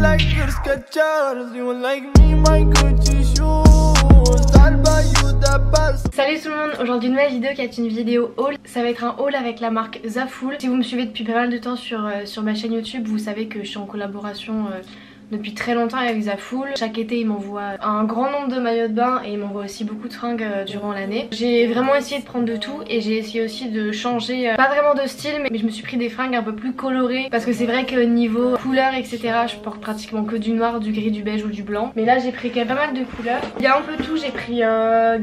like your Skechers. You like me, my Gucci shoes. I'll buy you the best. Salut tout le monde, aujourd'hui une nouvelle vidéo qui est une vidéo haul. Ça va être un haul avec la marque Zaful. Si vous me suivez depuis pas mal de temps sur ma chaîne YouTube, vous savez que je suis en collaboration depuis très longtemps avec Zaful. Chaque été ils m'envoient un grand nombre de maillots de bain et ils m'envoient aussi beaucoup de fringues durant l'année. J'ai vraiment essayé de prendre de tout et j'ai essayé aussi de changer, pas vraiment de style, mais je me suis pris des fringues un peu plus colorées parce que c'est vrai que niveau couleur etc je porte pratiquement que du noir, du gris, du beige ou du blanc. Mais là j'ai pris quand même pas mal de couleurs. Il y a un peu tout, j'ai pris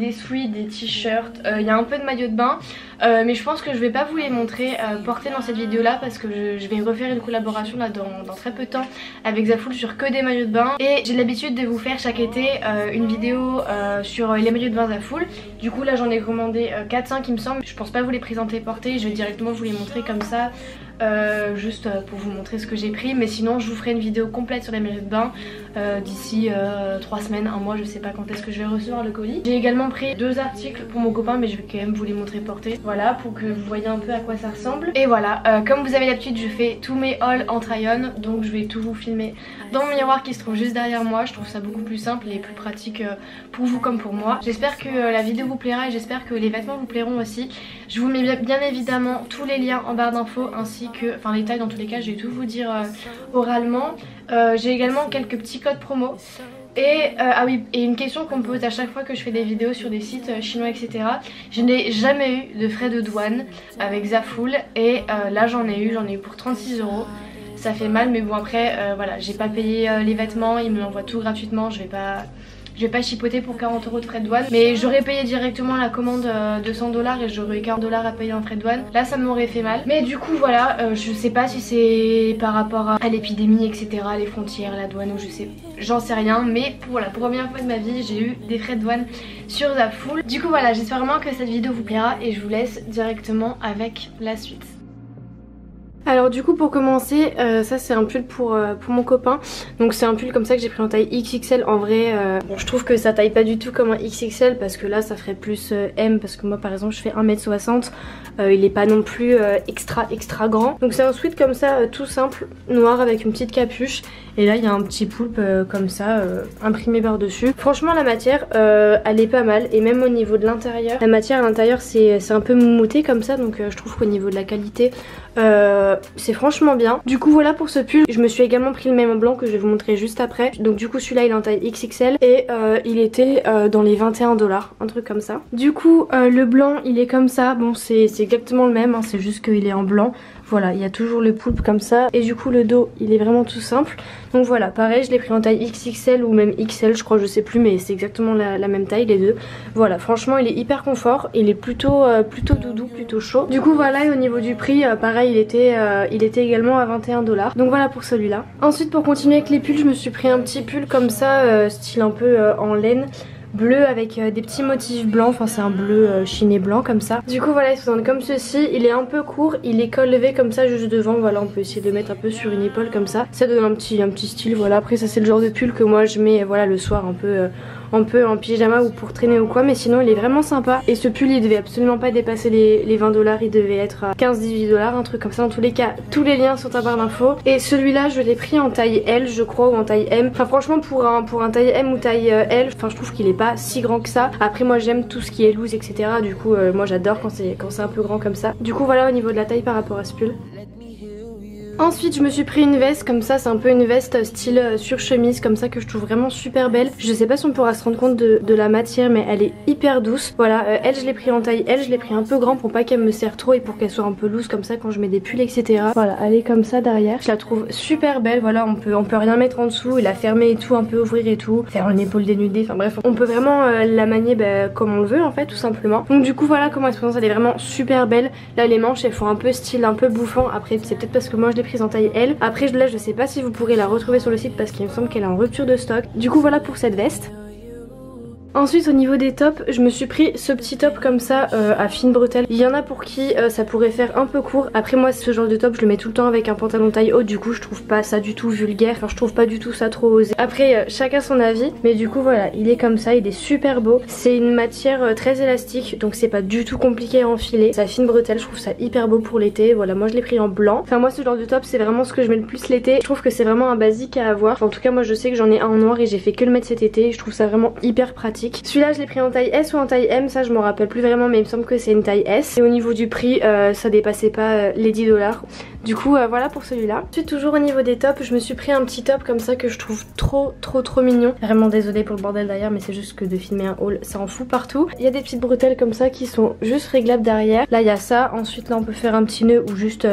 des sweats, des t-shirts, il y a un peu de maillots de bain. Mais je pense que je vais pas vous les montrer portés dans cette vidéo là parce que je vais refaire une collaboration là dans très peu de temps avec Zaful sur que des maillots de bain. Et j'ai l'habitude de vous faire chaque été une vidéo sur les maillots de bain Zaful. Du coup là j'en ai commandé 4-5 il me semble. Je pense pas vous les présenter portés, je vais directement vous les montrer comme ça. Juste pour vous montrer ce que j'ai pris, mais sinon je vous ferai une vidéo complète sur les maillots de bain d'ici 3 semaines, un mois, je sais pas quand est-ce que je vais recevoir le colis. J'ai également pris 2 articles pour mon copain mais je vais quand même vous les montrer portés, voilà, pour que vous voyez un peu à quoi ça ressemble. Et voilà, comme vous avez l'habitude je fais tous mes hauls en try-on, donc je vais tout vous filmer dans mon miroir qui se trouve juste derrière moi. Je trouve ça beaucoup plus simple et plus pratique pour vous comme pour moi. J'espère que la vidéo vous plaira et j'espère que les vêtements vous plairont aussi. Je vous mets bien évidemment tous les liens en barre d'infos ainsi que, enfin les tailles dans tous les cas, je vais tout vous dire oralement. J'ai également quelques petits codes promo. Et ah oui, et une question qu'on me pose à chaque fois que je fais des vidéos sur des sites chinois etc. Je n'ai jamais eu de frais de douane avec Zaful et là j'en ai eu pour 36 €. Ça fait mal mais bon après voilà, j'ai pas payé les vêtements, ils me l'envoient tout gratuitement, je vais pas chipoter pour 40 € de frais de douane. Mais j'aurais payé directement la commande de 100 $ et j'aurais eu 40 $ à payer en frais de douane. Là ça m'aurait fait mal. Mais du coup voilà, je sais pas si c'est par rapport à l'épidémie etc, les frontières, la douane ou j'en sais rien. Mais pour la première fois de ma vie j'ai eu des frais de douane sur Zaful. Du coup voilà, j'espère vraiment que cette vidéo vous plaira et je vous laisse directement avec la suite. Alors du coup pour commencer, ça c'est un pull pour mon copain. Donc c'est un pull comme ça que j'ai pris en taille XXL. En vrai bon, je trouve que ça taille pas du tout comme un XXL parce que là ça ferait plus M, parce que moi par exemple je fais 1m60. Il est pas non plus extra grand. Donc c'est un sweat comme ça tout simple, noir avec une petite capuche. Et là il y a un petit poulpe comme ça imprimé par dessus. Franchement la matière elle est pas mal. Et même au niveau de l'intérieur, la matière à l'intérieur c'est un peu moumouté comme ça. Donc je trouve qu'au niveau de la qualité c'est franchement bien. Du coup voilà pour ce pull. Je me suis également pris le même en blanc que je vais vous montrer juste après. Donc du coup celui-là il est en taille XXL et il était dans les 21 $, un truc comme ça. Du coup le blanc il est comme ça. Bon c'est exactement le même hein, c'est juste qu'il est en blanc. Voilà, il y a toujours le poulpe comme ça. Et du coup le dos il est vraiment tout simple. Donc voilà, pareil je l'ai pris en taille XXL ou même XL je crois, je sais plus, mais c'est exactement la même taille les deux. Voilà, franchement il est hyper confort. Il est plutôt doudou, plutôt chaud. Du coup voilà, et au niveau du prix pareil il était également à 21 $. Donc voilà pour celui-là. Ensuite pour continuer avec les pulls, je me suis pris un petit pull comme ça style un peu en laine bleu avec des petits motifs blancs, enfin c'est un bleu chiné blanc comme ça. Du coup voilà il se présente comme ceci, il est un peu court, il est col levé comme ça juste devant, voilà on peut essayer de le mettre un peu sur une épaule comme ça. Ça donne un petit style, voilà. Après ça c'est le genre de pull que moi je mets voilà le soir un peu en pyjama ou pour traîner ou quoi, mais sinon il est vraiment sympa. Et ce pull il devait absolument pas dépasser les 20 $, il devait être à 15-18 $, un truc comme ça. Dans tous les cas tous les liens sont en barre d'infos. Et celui-là je l'ai pris en taille L je crois, ou en taille M. Enfin franchement pour un taille M ou taille L, enfin je trouve qu'il est pas si grand que ça. Après moi j'aime tout ce qui est loose etc, du coup moi j'adore quand c'est un peu grand comme ça. Du coup voilà au niveau de la taille par rapport à ce pull. Ensuite je me suis pris une veste comme ça, c'est un peu une veste style sur chemise comme ça que je trouve vraiment super belle. Je sais pas si on pourra se rendre compte de la matière mais elle est hyper douce. Voilà, elle je l'ai pris en taille L, je l'ai pris un peu grand pour pas qu'elle me serre trop et pour qu'elle soit un peu loose comme ça quand je mets des pulls etc. Voilà, elle est comme ça derrière, je la trouve super belle. Voilà, on peut rien mettre en dessous et la fermer et tout, un peu ouvrir et tout, faire une épaule dénudée, enfin bref on peut vraiment la manier comme on le veut en fait tout simplement. Donc du coup voilà comment elle se présente, elle est vraiment super belle. Là les manches elles font un peu style un peu bouffant, après c'est peut-être parce que moi je l'ai prise en taille L. Après là je sais pas si vous pourrez la retrouver sur le site parce qu'il me semble qu'elle est en rupture de stock. Du coup voilà pour cette veste. Ensuite au niveau des tops, je me suis pris ce petit top comme ça à fine bretelle. Il y en a pour qui ça pourrait faire un peu court. Après moi ce genre de top je le mets tout le temps avec un pantalon taille haute. Du coup je trouve pas ça du tout vulgaire. Enfin je trouve pas du tout ça trop osé. Après chacun son avis. Mais du coup voilà, il est comme ça, il est super beau. C'est une matière très élastique, donc c'est pas du tout compliqué à enfiler. Sa fine bretelle, je trouve ça hyper beau pour l'été. Voilà, moi je l'ai pris en blanc. Enfin moi ce genre de top c'est vraiment ce que je mets le plus l'été. Je trouve que c'est vraiment un basique à avoir. Enfin, en tout cas moi je sais que j'en ai un en noir et j'ai fait que le mettre cet été. Je trouve ça vraiment hyper pratique. Celui-là je l'ai pris en taille S ou en taille M, ça je m'en rappelle plus vraiment, mais il me semble que c'est une taille S. Et au niveau du prix ça dépassait pas les 10 $. Du coup voilà pour celui-là. Ensuite toujours au niveau des tops, je me suis pris un petit top comme ça que je trouve trop mignon. Vraiment désolée pour le bordel derrière, mais c'est juste que de filmer un haul ça en fout partout. Il y a des petites bretelles comme ça qui sont juste réglables derrière. Là il y a ça, ensuite là on peut faire un petit nœud ou juste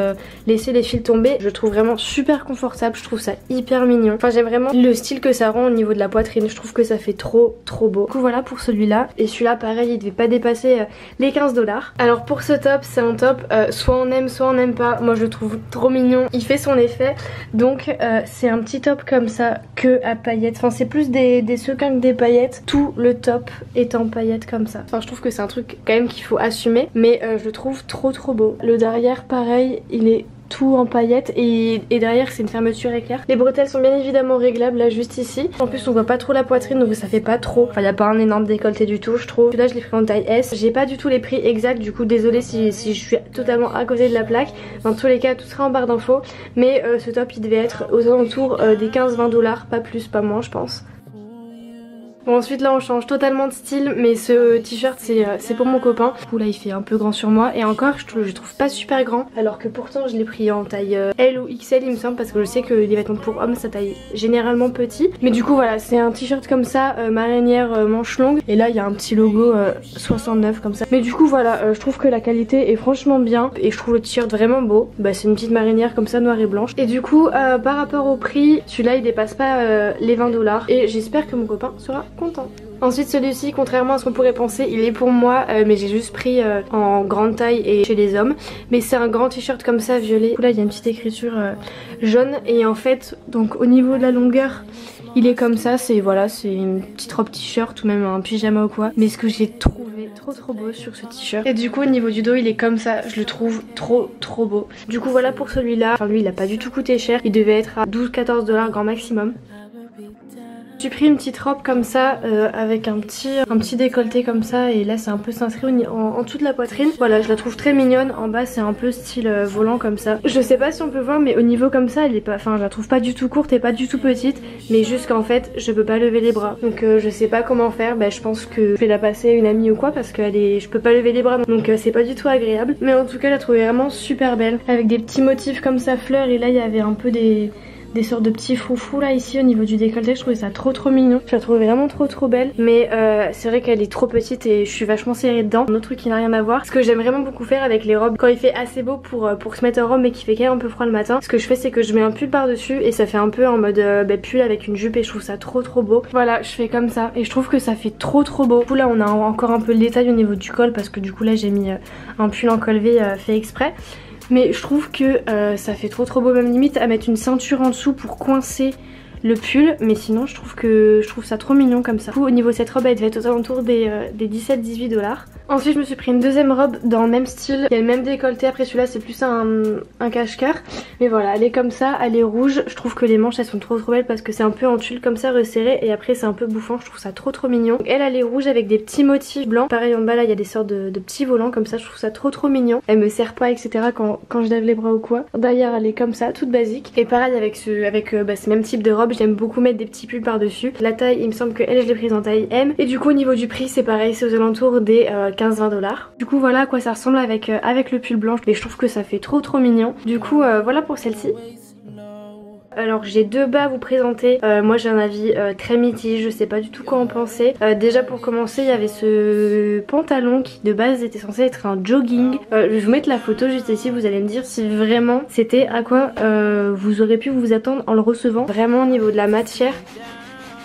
laisser les fils tomber. Je trouve vraiment super confortable, je trouve ça hyper mignon. Enfin j'aime vraiment le style que ça rend au niveau de la poitrine, je trouve que ça fait trop beau. Du coup voilà pour celui-là. Et celui-là pareil il devait pas dépasser les 15 $. Alors pour ce top c'est un top soit on aime soit on n'aime pas. Moi je le trouve trop mignon, il fait son effet. Donc c'est un petit top comme ça que à paillettes. Enfin c'est plus des sequins que des paillettes. Tout le top est en paillettes comme ça. Enfin je trouve que c'est un truc quand même qu'il faut assumer. Mais je le trouve trop beau. Le derrière pareil il est tout en paillettes et derrière c'est une fermeture éclair. Les bretelles sont bien évidemment réglables là juste ici. En plus on voit pas trop la poitrine donc ça fait pas trop. Enfin il y a pas un énorme décolleté du tout je trouve. Là je l'ai pris en taille S. J'ai pas du tout les prix exacts du coup désolée si je suis totalement à côté de la plaque. Dans tous les cas tout sera en barre d'infos. Mais ce top il devait être aux alentours des 15-20 $, pas plus pas moins je pense. Bon ensuite là on change totalement de style, mais ce t-shirt c'est pour mon copain. Du coup là il fait un peu grand sur moi et encore je trouve pas super grand, alors que pourtant je l'ai pris en taille L ou XL il me semble, parce que je sais que les vêtements pour hommes ça taille généralement petit. Mais du coup voilà c'est un t-shirt comme ça, marinière manche longue, et là il y a un petit logo 69 comme ça. Mais du coup voilà je trouve que la qualité est franchement bien et je trouve le t-shirt vraiment beau. Bah c'est une petite marinière comme ça noire et blanche. Et du coup par rapport au prix, celui-là il dépasse pas les 20 $, et j'espère que mon copain sera content. Ensuite celui-ci contrairement à ce qu'on pourrait penser il est pour moi mais j'ai juste pris en grande taille et chez les hommes. Mais c'est un grand t-shirt comme ça violet. Là il y a une petite écriture jaune et en fait donc au niveau de la longueur il est comme ça, c'est voilà, c'est une petite robe t-shirt ou même un pyjama ou quoi. Mais ce que j'ai trouvé trop beau sur ce t-shirt. Et du coup au niveau du dos il est comme ça, je le trouve trop beau. Du coup voilà pour celui-là. Enfin lui il a pas du tout coûté cher, il devait être à 12-14 $ grand maximum. J'ai pris une petite robe comme ça avec un petit décolleté comme ça, et là c'est un peu cintré en dessous de la poitrine. Voilà je la trouve très mignonne. En bas c'est un peu style volant comme ça. Je sais pas si on peut voir mais au niveau comme ça elle est pas, enfin je la trouve pas du tout courte et pas du tout petite, mais juste qu'en fait je peux pas lever les bras. Donc je sais pas comment faire. Bah je pense que je vais la passer à une amie ou quoi, parce que je peux pas lever les bras donc c'est pas du tout agréable. Mais en tout cas je la trouvais vraiment super belle avec des petits motifs comme ça fleurs, et là il y avait un peu des sortes de petits froufrous là ici au niveau du décolleté. Je trouvais ça trop mignon, je la trouvais vraiment trop belle. Mais c'est vrai qu'elle est trop petite et je suis vachement serrée dedans. Un autre truc qui n'a rien à voir, ce que j'aime vraiment beaucoup faire avec les robes quand il fait assez beau pour se mettre en robe mais qu'il fait quand même un peu froid le matin, ce que je fais c'est que je mets un pull par dessus et ça fait un peu en mode pull avec une jupe, et je trouve ça trop beau. Voilà je fais comme ça et je trouve que ça fait trop beau. Du coup là on a encore un peu le détail au niveau du col, parce que du coup là j'ai mis un pull en col V fait exprès. Mais je trouve que ça fait trop beau, même limite à mettre une ceinture en dessous pour coincer le pull. Mais sinon je trouve ça trop mignon comme ça. Du coup au niveau de cette robe elle devait être aux alentours des 17-18 $. Ensuite je me suis pris une deuxième robe dans le même style, il y a le même décolleté. Après celui-là c'est plus un cache-cœur, mais voilà elle est comme ça, elle est rouge. Je trouve que les manches elles sont trop belles parce que c'est un peu en tulle comme ça resserré, et après c'est un peu bouffant, je trouve ça trop mignon. Donc, elle est rouge avec des petits motifs blancs. Pareil en bas là il y a des sortes de petits volants comme ça, je trouve ça trop mignon. Elle me serre pas etc quand je lève les bras ou quoi. Derrière elle est comme ça, toute basique. Et pareil avec ce même type de robe, j'aime beaucoup mettre des petits pulls par dessus. La taille il me semble que elle je l'ai prise en taille M. Et du coup au niveau du prix c'est pareil, c'est aux alentours des 15-20 $. Du coup voilà à quoi ça ressemble avec le pull blanc, et je trouve que ça fait trop mignon. Du coup voilà pour celle-ci. Alors j'ai deux bas à vous présenter. Moi j'ai un avis très mitigé, je sais pas du tout quoi en penser. Déjà pour commencer il y avait ce pantalon qui de base était censé être un jogging. Je vais vous mettre la photo juste ici, vous allez me dire si vraiment c'était à quoi vous aurez pu vous attendre en le recevant. Vraiment au niveau de la matière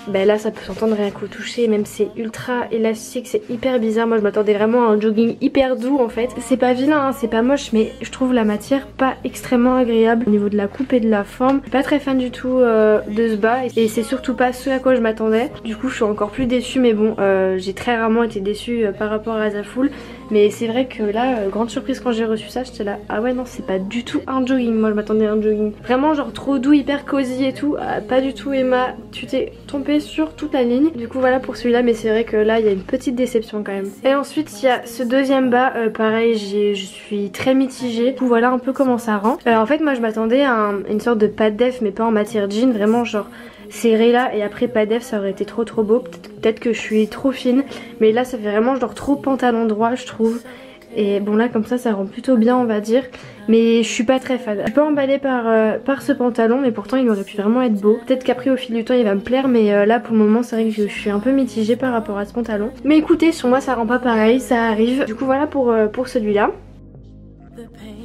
bah là ça peut s'entendre rien qu'au toucher, même c'est ultra élastique, c'est hyper bizarre. Moi je m'attendais vraiment à un jogging hyper doux en fait. C'est pas vilain, hein, c'est pas moche, mais je trouve la matière pas extrêmement agréable au niveau de la coupe et de la forme. Je suis pas très fan du tout de ce bas et c'est surtout pas ce à quoi je m'attendais. Du coup je suis encore plus déçue, mais bon j'ai très rarement été déçue par rapport à Zaful. Mais c'est vrai que là, grande surprise quand j'ai reçu ça, j'étais là, ah ouais non c'est pas du tout un jogging, moi je m'attendais à un jogging vraiment genre trop doux, hyper cosy et tout. Pas du tout Emma, tu t'es trompée sur toute la ligne. Du coup voilà pour celui-là, mais c'est vrai que là il y a une petite déception quand même. Et ensuite il y a ce deuxième bas, pareil je suis très mitigée. Du coup voilà un peu comment ça rend. En fait moi je m'attendais à une sorte de pas de def mais pas en matière jean, vraiment genre serré là, et après pas def ça aurait été trop beau. Peut-être que je suis trop fine, mais là ça fait vraiment genre trop pantalon droit je trouve. Et bon là comme ça rend plutôt bien on va dire, mais je suis pas très fan. Je suis pas emballée par ce pantalon, mais pourtant il aurait pu vraiment être beau. Peut-être qu'après au fil du temps il va me plaire, mais là pour le moment c'est vrai que je suis un peu mitigée par rapport à ce pantalon. Mais écoutez, sur moi ça rend pas pareil, ça arrive. Du coup voilà pour celui-là.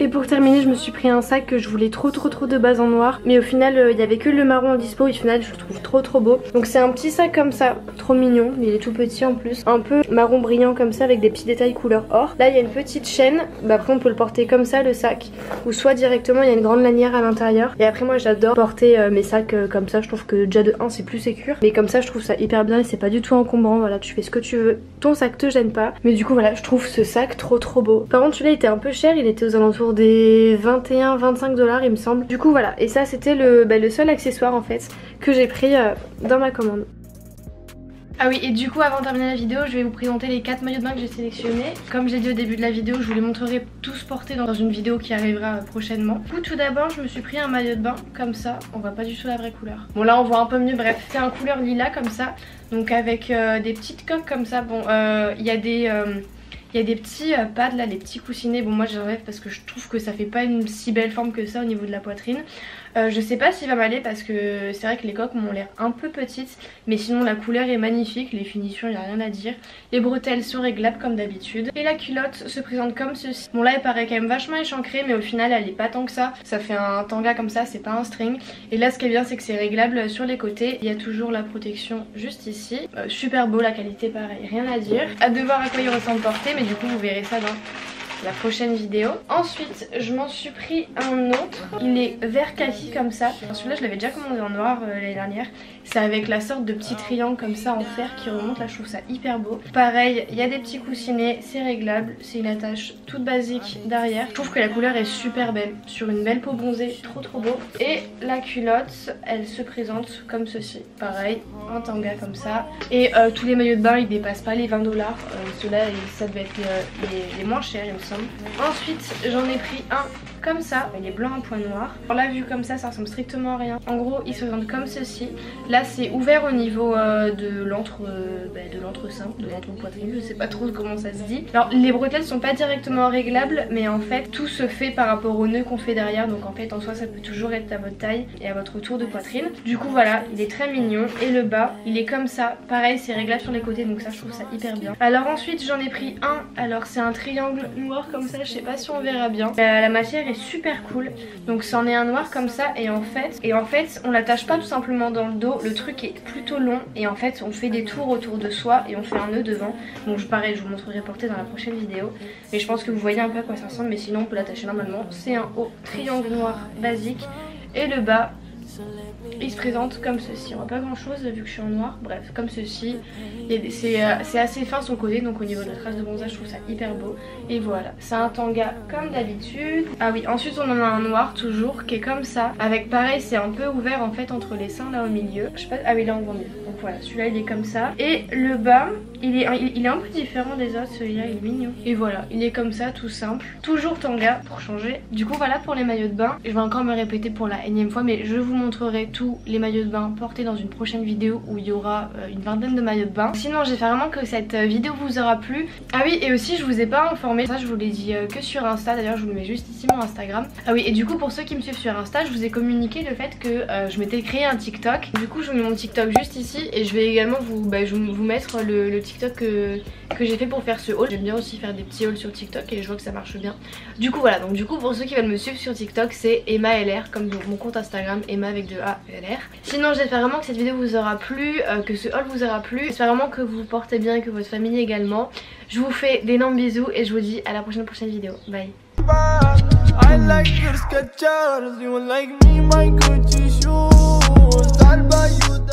Et pour terminer je me suis pris un sac que je voulais trop de base en noir, mais au final il y avait que le marron en dispo et au final je le trouve trop beau. Donc c'est un petit sac comme ça, trop mignon, il est tout petit en plus, un peu marron brillant comme ça avec des petits détails couleur or. Là il y a une petite chaîne, bah après on peut le porter comme ça le sac, ou soit directement il y a une grande lanière à l'intérieur. Et après moi j'adore porter mes sacs comme ça, je trouve que déjà de 1 c'est plus sécure, mais comme ça je trouve ça hyper bien et c'est pas du tout encombrant. Voilà, tu fais ce que tu veux, ton sac te gêne pas. Mais du coup voilà, je trouve ce sac trop beau. Par contre celui-là était un peu cher, il était aux alentours des 21-25 $ il me semble. Du coup voilà, et ça c'était le seul accessoire en fait que j'ai pris dans ma commande. Ah oui, et du coup avant de terminer la vidéo je vais vous présenter les 4 maillots de bain que j'ai sélectionnés. Comme j'ai dit au début de la vidéo, je vous les montrerai tous portés dans une vidéo qui arrivera prochainement. Du coup tout d'abord je me suis pris un maillot de bain comme ça, on voit pas du tout la vraie couleur. Bon là on voit un peu mieux, bref c'est un couleur lilas comme ça, donc avec des petites coques comme ça. Bon il y a des petits pads là, les petits coussinets. Bon moi j'enlève parce que je trouve que ça fait pas une si belle forme que ça au niveau de la poitrine. Je sais pas s'il va m'aller parce que c'est vrai que les coques m'ont l'air un peu petites, mais sinon la couleur est magnifique, les finitions il n'y a rien à dire. Les bretelles sont réglables comme d'habitude et la culotte se présente comme ceci. Bon là elle paraît quand même vachement échancrée, mais au final elle est pas tant que ça. Ça fait un tanga comme ça, c'est pas un string. Et là ce qui est bien c'est que c'est réglable sur les côtés. Il y a toujours la protection juste ici. Super beau, la qualité pareil, rien à dire. Hâte de voir à quoi il ressemble porté, mais du coup vous verrez ça dans la prochaine vidéo. Ensuite je m'en suis pris un autre, il est vert kaki comme ça. Celui-là je l'avais déjà commandé en noir l'année dernière. C'est avec la sorte de petit triangle comme ça en fer qui remonte, là je trouve ça hyper beau. Pareil il y a des petits coussinets, c'est réglable, c'est une attache toute basique derrière. Je trouve que la couleur est super belle, sur une belle peau bronzée, trop beau. Et la culotte elle se présente comme ceci, pareil un tanga comme ça. Et tous les maillots de bain ils dépassent pas les 20 $, ceux-là ça devait être les moins chers il me semble. Ensuite j'en ai pris un comme ça, il est blanc à points noirs. Alors là vu comme ça ressemble strictement à rien. En gros il se présente comme ceci. Là c'est ouvert au niveau de l'entre-sein, de l'entre-poitrine, je sais pas trop comment ça se dit. Alors les bretelles sont pas directement réglables, mais en fait tout se fait par rapport au nœud qu'on fait derrière. Donc en fait en soi ça peut toujours être à votre taille et à votre tour de poitrine. Du coup voilà, il est très mignon. Et le bas il est comme ça, pareil c'est réglable sur les côtés, donc ça je trouve ça hyper bien. Alors ensuite j'en ai pris un, alors c'est un triangle noir comme ça, je sais pas si on verra bien. La matière est super cool, donc c'en est un noir comme ça, et en fait on l'attache pas tout simplement dans le dos, le truc est plutôt long et en fait on fait des tours autour de soi et on fait un nœud devant. Donc pareil je vous montrerai porté dans la prochaine vidéo, mais je pense que vous voyez un peu à quoi ça ressemble, mais sinon on peut l'attacher normalement. C'est un haut triangle noir basique et le bas il se présente comme ceci. On voit pas grand chose vu que je suis en noir, bref comme ceci. C'est assez fin sur le côté, donc au niveau de la trace de bronzage je trouve ça hyper beau. Et voilà, c'est un tanga comme d'habitude. Ah oui, ensuite on en a un noir toujours qui est comme ça, avec pareil c'est un peu ouvert en fait entre les seins là au milieu. Je sais pas, ah oui là on voit mieux. Donc voilà, celui-là il est comme ça. Et le bas il est un peu différent des autres, celui-là il est mignon. Et voilà, il est comme ça tout simple. Toujours tanga pour changer. Du coup voilà pour les maillots de bain. Je vais encore me répéter pour la énième fois, mais je vous montrerai tous les maillots de bain portés dans une prochaine vidéo où il y aura une vingtaine de maillots de bain. Sinon j'espère vraiment que cette vidéo vous aura plu. Ah oui, et aussi je vous ai pas informé, ça je vous l'ai dit que sur Insta, d'ailleurs je vous le mets juste ici mon Instagram. Ah oui, et du coup pour ceux qui me suivent sur Insta, je vous ai communiqué le fait que je m'étais créé un TikTok. Du coup je vous mets mon TikTok juste ici, et je vais également vous mettre le TikTok que j'ai fait pour faire ce haul. J'aime bien aussi faire des petits hauls sur TikTok et je vois que ça marche bien. Du coup voilà, donc du coup pour ceux qui veulent me suivre sur TikTok, c'est Emma LR comme mon compte Instagram, Emma avec avec de A-E-L-R. Sinon j'espère vraiment que cette vidéo vous aura plu, que ce haul vous aura plu. J'espère vraiment que vous vous portez bien et que votre famille également. Je vous fais d'énormes bisous et je vous dis à la prochaine vidéo. Bye. I like your Skechers, you like me, my Gucci shoes. I'll buy you